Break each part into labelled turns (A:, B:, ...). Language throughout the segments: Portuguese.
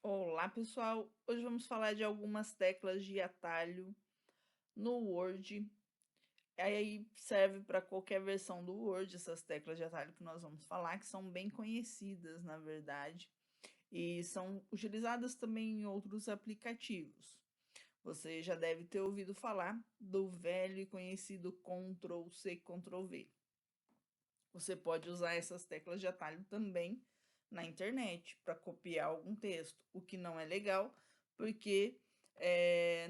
A: Olá, pessoal! Hoje vamos falar de algumas teclas de atalho no Word. Aí serve para qualquer versão do Word, essas teclas de atalho que nós vamos falar, que são bem conhecidas, na verdade, e são utilizadas também em outros aplicativos. Você já deve ter ouvido falar do velho e conhecido Ctrl+C, Ctrl+V. Você pode usar essas teclas de atalho também na internet para copiar algum texto, o que não é legal, porque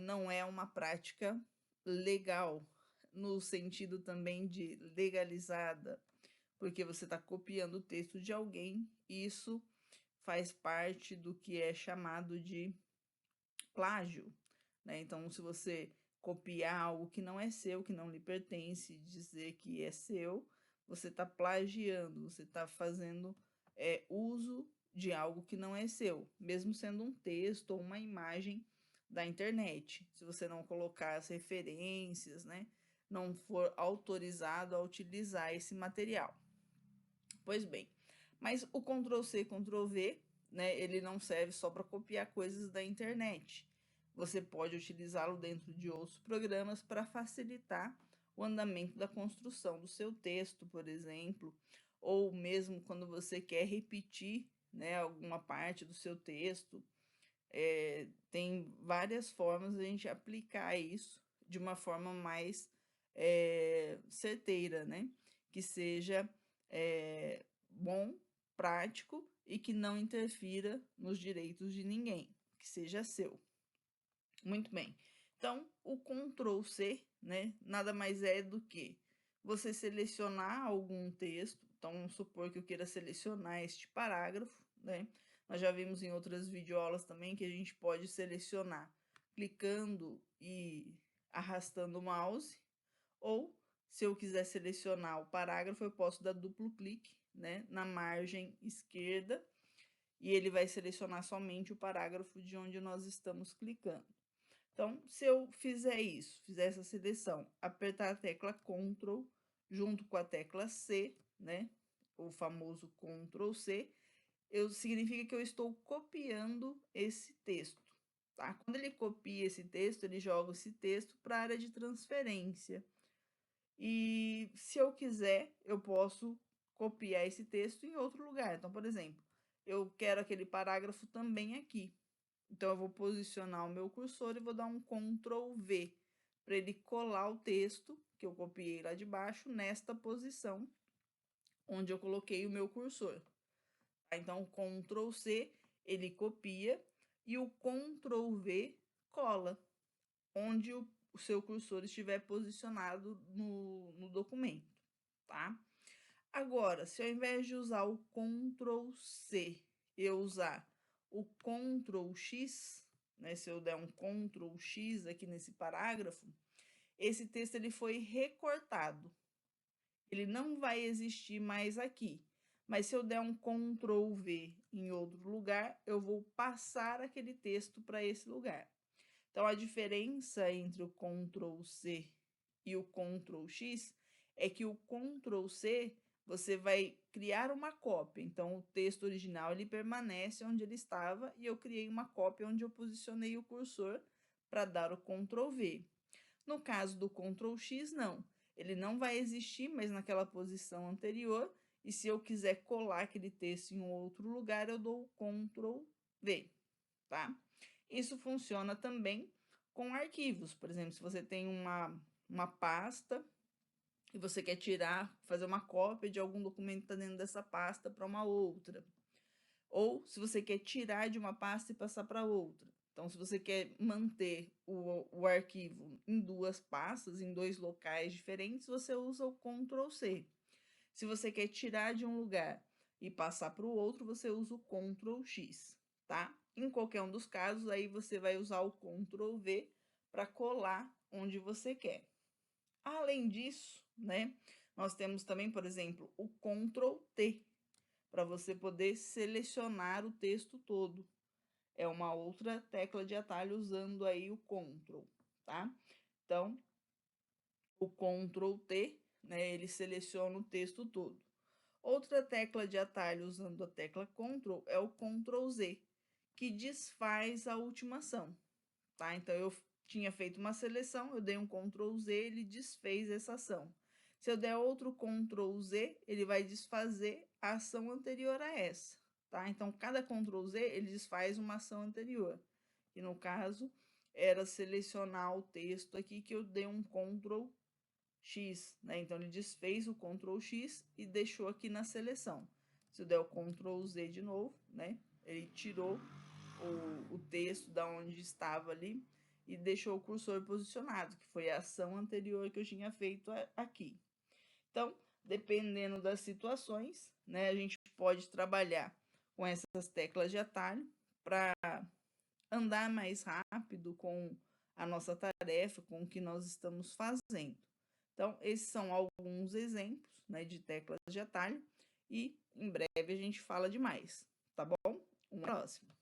A: não é uma prática legal, no sentido também de legalizada, porque você está copiando o texto de alguém, e isso faz parte do que é chamado de plágio, né? Então, se você copiar algo que não é seu, que não lhe pertence, dizer que é seu, você está plagiando, você está fazendo uso de algo que não é seu, mesmo sendo um texto ou uma imagem da internet. Se você não colocar as referências, né, não for autorizado a utilizar esse material. Pois bem, mas o Ctrl+C, Ctrl+V, né, ele não serve só para copiar coisas da internet. Você pode utilizá-lo dentro de outros programas para facilitar o andamento da construção do seu texto, por exemplo, ou mesmo quando você quer repetir, né, alguma parte do seu texto. Tem várias formas de a gente aplicar isso de uma forma mais certeira, né? Que seja bom, prático e que não interfira nos direitos de ninguém, que seja seu. Muito bem. Então, o Ctrl+C, né, nada mais é do que você selecionar algum texto. Então, vamos supor que eu queira selecionar este parágrafo, né? Nós já vimos em outras videoaulas também que a gente pode selecionar clicando e arrastando o mouse, ou se eu quiser selecionar o parágrafo, eu posso dar duplo clique, né, na margem esquerda, e ele vai selecionar somente o parágrafo de onde nós estamos clicando. Então, se eu fizer isso, fizer essa seleção, apertar a tecla Ctrl junto com a tecla C, né, o famoso Ctrl+C, significa que eu estou copiando esse texto, tá? Quando ele copia esse texto, ele joga esse texto para a área de transferência. E se eu quiser, eu posso copiar esse texto em outro lugar. Então, por exemplo, eu quero aquele parágrafo também aqui. Então, eu vou posicionar o meu cursor e vou dar um Ctrl+V para ele colar o texto que eu copiei lá de baixo nesta posição onde eu coloquei o meu cursor. Então, o Ctrl+C ele copia e o Ctrl+V cola onde o seu cursor estiver posicionado no documento, tá? Agora, se ao invés de usar o Ctrl+C, eu usar o Ctrl+X, né, se eu der um Ctrl+X aqui nesse parágrafo, esse texto ele foi recortado. Ele não vai existir mais aqui. Mas se eu der um Ctrl+V em outro lugar, eu vou passar aquele texto para esse lugar. Então, a diferença entre o Ctrl+C e o Ctrl+X é que o Ctrl+C você vai criar uma cópia. Então, o texto original ele permanece onde ele estava e eu criei uma cópia onde eu posicionei o cursor para dar o Ctrl+V. No caso do Ctrl+X, não. Ele não vai existir, mas naquela posição anterior. E se eu quiser colar aquele texto em um outro lugar, eu dou o Ctrl+V, tá? Isso funciona também com arquivos. Por exemplo, se você tem uma pasta e você quer tirar, fazer uma cópia de algum documento que está dentro dessa pasta para uma outra. Ou se você quer tirar de uma pasta e passar para outra. Então, se você quer manter o arquivo em duas pastas, em dois locais diferentes, você usa o Ctrl+C. Se você quer tirar de um lugar e passar para o outro, você usa o Ctrl+X, tá? Em qualquer um dos casos, aí você vai usar o Ctrl+V para colar onde você quer. Além disso, né, nós temos também, por exemplo, o Ctrl+T, para você poder selecionar o texto todo. É uma outra tecla de atalho usando aí o Ctrl, tá? Então, o Ctrl+T, né, ele seleciona o texto todo. Outra tecla de atalho usando a tecla Ctrl é o Ctrl+Z, que desfaz a última ação, tá? Então, eu tinha feito uma seleção, eu dei um Ctrl Z, ele desfez essa ação. Se eu der outro Ctrl Z, ele vai desfazer a ação anterior a essa, tá? Então, cada Ctrl Z, ele desfaz uma ação anterior. E no caso, era selecionar o texto aqui que eu dei um Ctrl X, né? Então, ele desfez o Ctrl X e deixou aqui na seleção. Se eu der o Ctrl Z de novo, né? Ele tirou o texto da onde estava ali e deixou o cursor posicionado, que foi a ação anterior que eu tinha feito aqui. Então, dependendo das situações, né, a gente pode trabalhar com essas teclas de atalho para andar mais rápido com a nossa tarefa, com o que nós estamos fazendo. Então, esses são alguns exemplos, né, de teclas de atalho e em breve a gente fala de mais, tá bom? Um próximo.